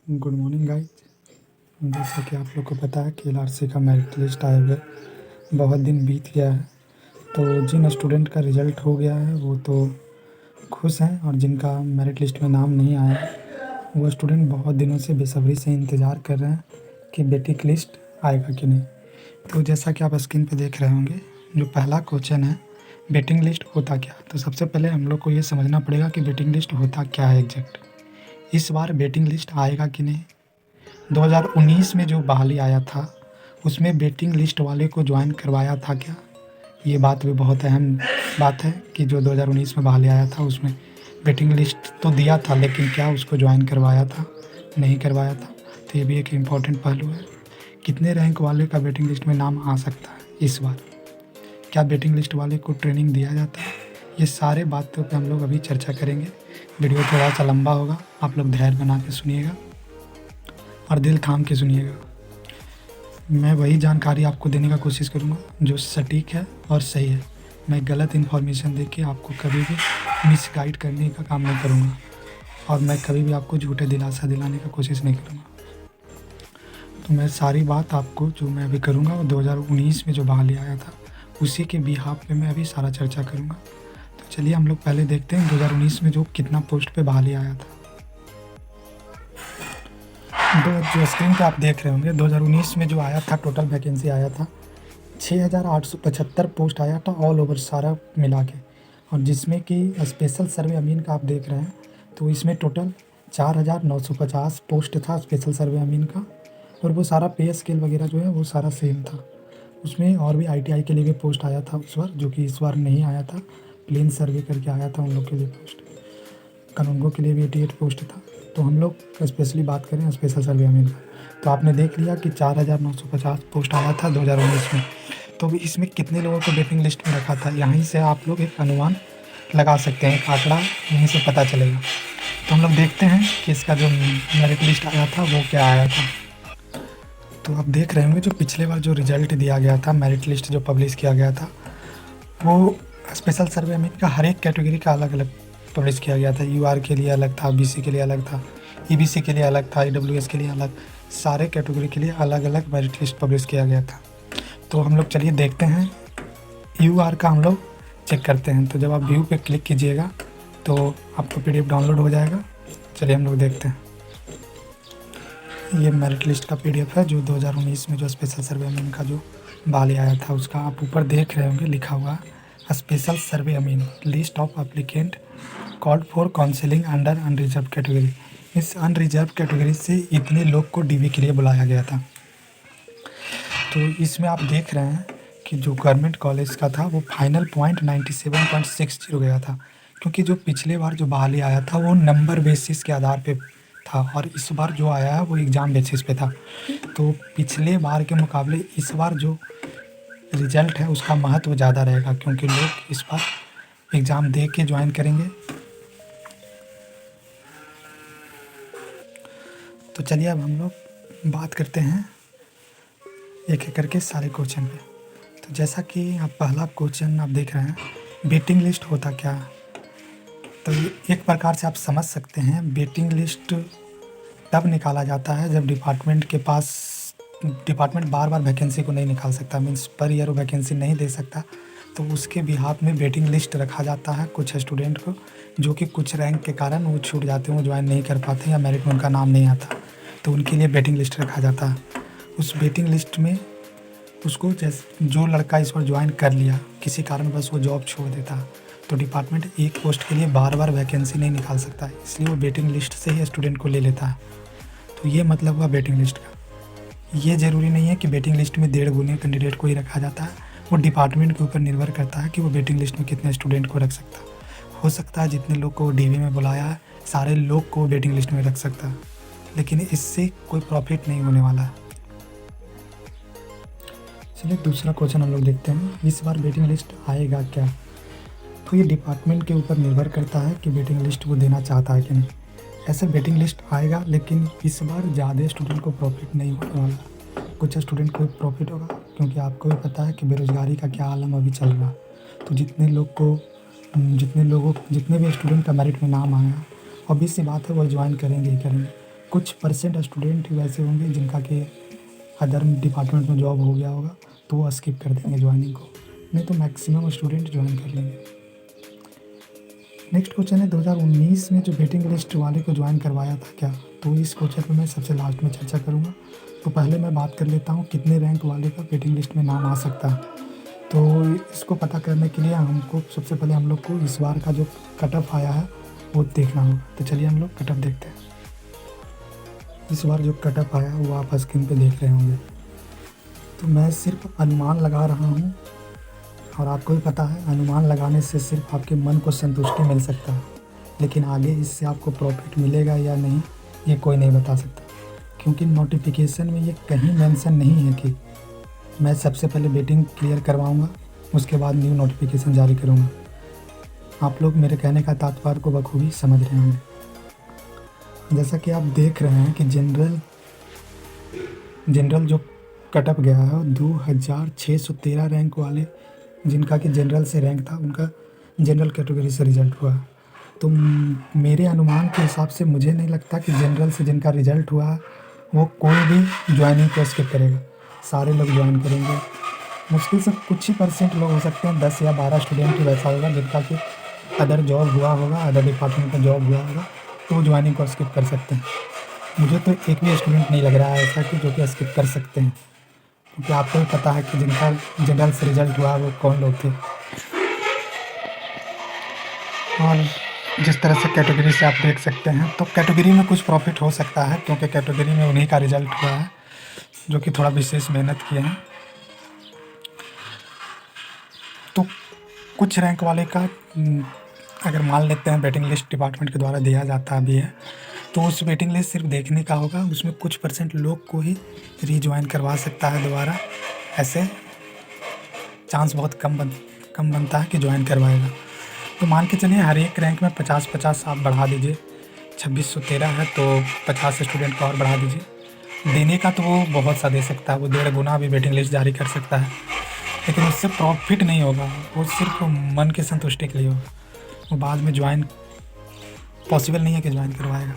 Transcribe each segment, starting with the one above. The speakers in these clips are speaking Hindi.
Good morning guys. जैसा कि आप लोग को पता है कि एलआरसी का मेरिट लिस्ट आए हुए बहुत दिन बीत गया है। तो जिन स्टूडेंट का रिज़ल्ट हो गया है वो तो खुश हैं, और जिनका मेरिट लिस्ट में नाम नहीं आया है वो स्टूडेंट बहुत दिनों से बेसब्री से इंतज़ार कर रहे हैं कि वेटिंग लिस्ट आएगा कि नहीं। तो जैसा कि आप स्क्रीन पे देख रहे होंगे, जो पहला क्वेश्चन है, वेटिंग लिस्ट होता क्या। तो सबसे पहले हम लोग को ये समझना पड़ेगा कि वेटिंग लिस्ट होता क्या है एग्जैक्ट। इस बार वेटिंग लिस्ट आएगा कि नहीं। 2019 में जो बहाली आया था उसमें वेटिंग लिस्ट वाले को ज्वाइन करवाया था क्या। ये बात भी बहुत अहम बात है कि जो 2019 में बहाली आया था उसमें वेटिंग लिस्ट तो दिया था, लेकिन क्या उसको ज्वाइन करवाया था, नहीं करवाया था। तो ये भी एक इम्पॉर्टेंट पहलू है। कितने रैंक वाले का वेटिंग लिस्ट में नाम आ सकता है इस बार, क्या वेटिंग लिस्ट वाले को ट्रेनिंग दिया जाता है, ये सारे बातों पे हम लोग अभी चर्चा करेंगे। वीडियो थोड़ा सा लंबा होगा, आप लोग धैर्य बना के सुनिएगा और दिल थाम के सुनिएगा। मैं वही जानकारी आपको देने का कोशिश करूँगा जो सटीक है और सही है। मैं गलत इन्फॉर्मेशन दे के आपको कभी भी मिसगाइड करने का काम नहीं करूँगा, और मैं कभी भी आपको झूठे दिलासा दिलाने का कोशिश नहीं करूँगा। तो मैं सारी बात आपको जो मैं अभी करूँगा वो 2019 में जो बहाली आया था उसी के बिहाफ पे मैं अभी सारा चर्चा करूँगा। तो चलिए हम लोग पहले देखते हैं 2019 में जो कितना पोस्ट पे बहाली आया था। जो स्क्रीन पे आप देख रहे होंगे, 2019 में जो आया था टोटल वैकेंसी आया था 6875 पोस्ट आया था ऑल ओवर सारा मिला के। और जिसमें कि स्पेशल सर्वे अमीन का आप देख रहे हैं, तो इसमें टोटल 4950 पोस्ट था स्पेशल सर्वे अमीन का। और वो सारा पे स्केल वगैरह जो है वो सारा सेम था उसमें। और भी आईटीआई के लिए भी पोस्ट आया था उस बार, जो कि इस बार नहीं आया था। प्लेन सर्वे करके आया था उन लोग के लिए पोस्ट। कानूनगो के लिए भी 88 पोस्ट था। तो हम लोग स्पेशली बात करें स्पेशल सर्वे अमीन का, तो आपने देख लिया कि 4950 पोस्ट आया था 2019 में। तो इसमें कितने लोगों को वेटिंग लिस्ट में रखा था, यहीं से आप लोग एक अनुमान लगा सकते हैं, एक आंकड़ा यहीं से पता चलेगा। तो हम लोग देखते हैं कि इसका जो मेरिट लिस्ट आया था वो क्या आया था। तो आप देख रहे होंगे जो पिछले बार जो रिजल्ट दिया गया था, मेरिट लिस्ट जो पब्लिश किया गया था, वो स्पेशल सर्वे अमीन का हर एक कैटेगरी का अलग अलग पब्लिश किया गया था। यूआर के लिए अलग था, बीसी के लिए अलग था, ईबीसी के लिए अलग था, ईडब्ल्यूएस के लिए अलग, सारे कैटेगरी के लिए अलग अलग मेरिट लिस्ट पब्लिश किया गया था। तो हम लोग चलिए देखते हैं, यूआर का हम लोग चेक करते हैं। तो जब आप व्यू पे क्लिक कीजिएगा तो आपको पीडीएफ डाउनलोड हो जाएगा। चलिए हम लोग देखते हैं। ये मेरिट लिस्ट का पीडीएफ है जो 2019 में जो स्पेशल सर्वे अमीन का जो बहाली आया था उसका। आप ऊपर देख रहे होंगे लिखा हुआ स्पेशल सर्वे अमीन list of applicant called for counselling under unreserve category. इस अनरिजर्व कैटेगरी से इतने लोग को डीवी के लिए बुलाया गया था। तो इसमें आप देख रहे हैं कि जो गवर्नमेंट कॉलेज का था वो फाइनल पॉइंट 97.60 गया था, क्योंकि जो पिछले बार जो बहाली आया था वो नंबर बेसिस के आधार पे था, और इस बार जो आया है वो एग्ज़ाम बेसिस पे था। तो पिछले बार के मुकाबले इस बार जो रिज़ल्ट है उसका महत्व ज़्यादा रहेगा, क्योंकि लोग इस बार एग्ज़ाम दे के ज्वाइन करेंगे। तो चलिए अब हम लोग बात करते हैं एक एक करके सारे क्वेश्चन पे। तो जैसा कि आप पहला क्वेश्चन आप देख रहे हैं, वेटिंग लिस्ट होता क्या है। तो एक प्रकार से आप समझ सकते हैं, वेटिंग लिस्ट तब निकाला जाता है जब डिपार्टमेंट बार बार वैकेंसी को नहीं निकाल सकता, मीन्स पर ईयर वैकेंसी नहीं दे सकता। तो उसके बिहाफ में वेटिंग लिस्ट रखा जाता है कुछ स्टूडेंट को, जो कि कुछ रैंक के कारण वो छूट जाते हैं, वो ज्वाइन नहीं कर पाते या मेरिट में उनका नाम नहीं आता, तो उनके लिए वेटिंग लिस्ट रखा जाता है। उस वेटिंग लिस्ट में उसको जैसे जो लड़का इस बार ज्वाइन कर लिया, किसी कारणवश वो जॉब छोड़ देता, तो डिपार्टमेंट एक पोस्ट के लिए बार बार वैकेंसी नहीं निकाल सकता है, इसलिए वो वेटिंग लिस्ट से ही स्टूडेंट को ले लेता है। तो ये मतलब हुआ वेटिंग लिस्ट का। ये ज़रूरी नहीं है कि वेटिंग लिस्ट में 1.5 गुने कैंडिडेट को ही रखा जाता है, वो डिपार्टमेंट के ऊपर निर्भर करता है कि वो वेटिंग लिस्ट में कितने स्टूडेंट को रख सकता है। हो सकता है जितने लोग को डीवी में बुलाया है सारे लोग को वेटिंग लिस्ट में रख सकता है, लेकिन इससे कोई प्रॉफिट नहीं होने वाला है। चलिए दूसरा क्वेश्चन हम लोग देखते हैं, इस बार वेटिंग लिस्ट आएगा क्या। तो ये डिपार्टमेंट के ऊपर निर्भर करता है कि वेटिंग लिस्ट वो देना चाहता है कि नहीं। ऐसे वेटिंग लिस्ट आएगा, लेकिन इस बार ज़्यादा स्टूडेंट को प्रॉफिट नहीं होने वाला। कुछ स्टूडेंट को प्रॉफिट होगा, क्योंकि आपको भी पता है कि बेरोज़गारी का क्या आलम अभी चल रहा है। तो जितने भी स्टूडेंट का मेरिट में नाम आया, ऑब्वियस सी बात है वो ज्वाइन करेंगे ही करेंगे। कुछ परसेंट स्टूडेंट ही वैसे होंगे जिनका कि अदर डिपार्टमेंट में जॉब हो गया होगा, तो वो स्किप कर देंगे ज्वाइनिंग को, नहीं तो मैक्सिमम स्टूडेंट ज्वाइन कर लेंगे। नेक्स्ट क्वेश्चन है 2019 में जो वेटिंग लिस्ट वाले को ज्वाइन करवाया था क्या? तो इस क्वेश्चन पर मैं सबसे लास्ट में चर्चा करूँगा। तो पहले मैं बात कर लेता हूँ कितने रैंक वाले का वेटिंग लिस्ट में नाम आ सकता है। तो इसको पता करने के लिए हमको सबसे पहले हम लोग को इस बार का जो कट ऑफ आया है वो देखना होगा। तो चलिए हम लोग कट ऑफ देखते हैं। इस बार जो कट ऑफ आया वो आप स्क्रीन पे देख रहे होंगे। तो मैं सिर्फ अनुमान लगा रहा हूँ, और आपको भी पता है अनुमान लगाने से सिर्फ आपके मन को संतुष्टि मिल सकता है, लेकिन आगे इससे आपको प्रॉफिट मिलेगा या नहीं ये कोई नहीं बता सकता, क्योंकि नोटिफिकेशन में ये कहीं मेंशन नहीं है कि मैं सबसे पहले वेटिंग क्लियर करवाऊंगा उसके बाद न्यू नोटिफिकेशन जारी करूंगा। आप लोग मेरे कहने का तात्पर्य को बखूबी समझ रहे होंगे। जैसा कि आप देख रहे हैं कि जनरल जो कट ऑफ गया है 2613 रैंक वाले जिनका कि जनरल से रैंक था उनका जनरल कैटेगरी से रिजल्ट हुआ। तो मेरे अनुमान के हिसाब से मुझे नहीं लगता कि जनरल से जिनका रिजल्ट हुआ वो कोई भी ज्वाइनिंग को स्किप करेगा, सारे लोग ज्वाइन करेंगे। मुश्किल से कुछ ही परसेंट लोग हो सकते हैं, 10 या 12 स्टूडेंट ही वैसा होगा जिनका कि अदर जॉब हुआ होगा, अदर डिपार्टमेंट में जॉब हुआ होगा, तो वो ज्वाइनिंग को स्किप कर सकते हैं। मुझे तो एक भी स्टूडेंट नहीं लग रहा है ऐसा कि जो कि स्किप कर सकते हैं, क्योंकि आपको भी पता है कि जिनका जनरल से रिजल्ट हुआ वो कौन लोग थे। और जिस तरह से कैटेगरी से आप देख सकते हैं, तो कैटेगरी में कुछ प्रॉफिट हो सकता है, क्योंकि कैटेगरी में उन्हीं का रिजल्ट हुआ है जो कि थोड़ा विशेष मेहनत किए हैं। तो कुछ रैंक वाले का अगर मान लेते हैं वेटिंग लिस्ट डिपार्टमेंट के द्वारा दिया जाता भी है, तो उस वेटिंग लिस्ट सिर्फ देखने का होगा, उसमें कुछ परसेंट लोग को ही रीज्वाइन करवा सकता है दोबारा। ऐसे चांस बहुत कम बनता है कि ज्वाइन करवाएगा। तो मान के चलिए हर एक रैंक में 50-50 आप बढ़ा दीजिए, 2613 है तो 50 स्टूडेंट का और बढ़ा दीजिए। देने का तो वो बहुत सा दे सकता है, वो 1.5 गुना भी वेटिंग लिस्ट जारी कर सकता है, लेकिन उससे प्रॉफिट नहीं होगा, वो सिर्फ मन की संतुष्टि के लिए होगा। वो बाद में ज्वाइन पॉसिबल नहीं है कि ज्वाइन करवाएगा।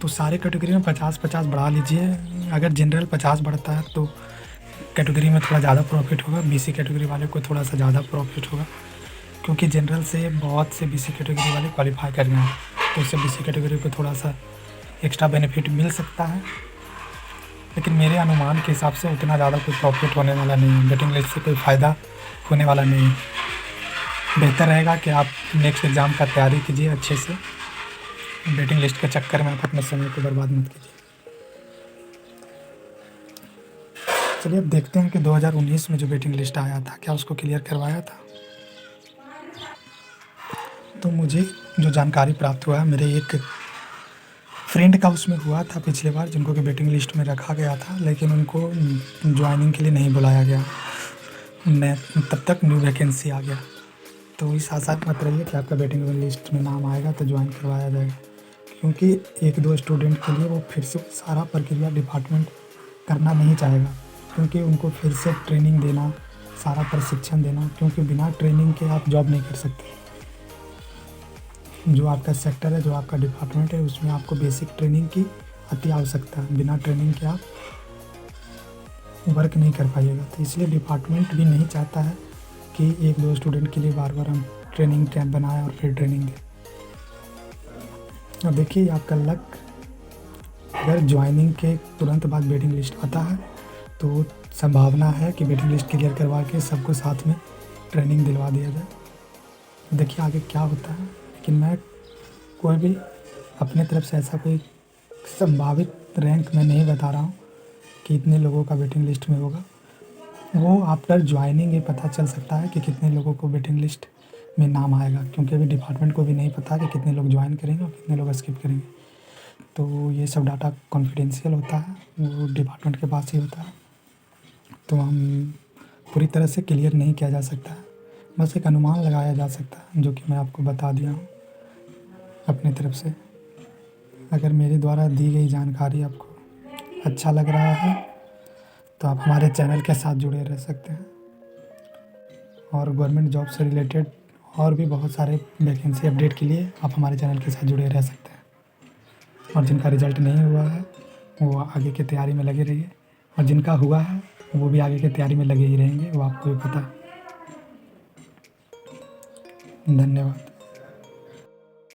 तो सारे कैटेगरी में 50-50 बढ़ा लीजिए। अगर जनरल 50 बढ़ता है तो कैटेगरी में थोड़ा ज़्यादा प्रॉफिट होगा, बीसी कैटेगरी वाले को थोड़ा सा ज़्यादा प्रॉफिट होगा, क्योंकि जनरल से बहुत से बीसी कैटेगरी वाले क्वालिफाई कर गए हैं, तो उससे बीसी कैटेगरी को थोड़ा सा एक्स्ट्रा बेनिफिट मिल सकता है। लेकिन मेरे अनुमान के हिसाब से उतना ज़्यादा कोई प्रॉफिट होने वाला नहीं है, वेटिंग लिस्ट से कोई फ़ायदा होने वाला नहीं है। बेहतर रहेगा कि आप नेक्स्ट एग्ज़ाम का तैयारी कीजिए अच्छे से, वेटिंग लिस्ट के चक्कर में आप अपने समय को बर्बाद मत कीजिए। चलिए अब देखते हैं कि 2019 में जो वेटिंग लिस्ट आया था क्या उसको क्लियर करवाया था। तो मुझे जो जानकारी प्राप्त हुआ, मेरे एक फ्रेंड का उसमें हुआ था पिछले बार, जिनको कि वेटिंग लिस्ट में रखा गया था, लेकिन उनको ज्वाइनिंग के लिए नहीं बुलाया गया, तब तक न्यू वैकेंसी आ गया। तो इस आशा मत रहिए कि आपका वेटिंग लिस्ट में नाम आएगा तो ज्वाइन करवाया जाएगा, क्योंकि 1-2 स्टूडेंट के लिए वो फिर से सारा प्रक्रिया डिपार्टमेंट करना नहीं चाहेगा, क्योंकि उनको फिर से ट्रेनिंग देना, सारा प्रशिक्षण देना, क्योंकि बिना ट्रेनिंग के आप जॉब नहीं कर सकते। जो आपका सेक्टर है, जो आपका डिपार्टमेंट है, उसमें आपको बेसिक ट्रेनिंग की अति आवश्यकता है। बिना ट्रेनिंग के आप वर्क नहीं कर पाइएगा। तो इसलिए डिपार्टमेंट भी नहीं चाहता है कि 1-2 स्टूडेंट के लिए बार बार हम ट्रेनिंग कैंप बनाएं और फिर ट्रेनिंग दें। अब देखिए आपका लक, अगर ज्वाइनिंग के तुरंत बाद वेटिंग लिस्ट आता है तो संभावना है कि वेटिंग लिस्ट क्लियर करवा के सबको साथ में ट्रेनिंग दिलवा दिया जाए। देखिए आगे क्या होता है, लेकिन मैं कोई भी अपने तरफ से ऐसा कोई संभावित रैंक मैं नहीं बता रहा हूँ कि इतने लोगों का वेटिंग लिस्ट में होगा। वो आफ्टर ज्वाइनिंग ही पता चल सकता है कि कितने लोगों को वेटिंग लिस्ट में नाम आएगा, क्योंकि अभी डिपार्टमेंट को भी नहीं पता कि कितने लोग ज्वाइन करेंगे और कितने लोग स्किप करेंगे। तो ये सब डाटा कॉन्फिडेंशियल होता है, वो डिपार्टमेंट के पास ही होता है, तो हम पूरी तरह से क्लियर नहीं किया जा सकता है, बस एक अनुमान लगाया जा सकता है, जो कि मैं आपको बता दिया हूँ अपनी तरफ से। अगर मेरे द्वारा दी गई जानकारी आपको अच्छा लग रहा है तो आप हमारे चैनल के साथ जुड़े रह सकते हैं, और गवर्नमेंट जॉब से रिलेटेड और भी बहुत सारे वैकेंसी अपडेट के लिए आप हमारे चैनल के साथ जुड़े रह सकते हैं। और जिनका रिज़ल्ट नहीं हुआ है वो आगे की तैयारी में लगे रहिए, और जिनका हुआ है वो भी आगे की तैयारी में लगे ही रहेंगे, वो आपको भी पता है। धन्यवाद।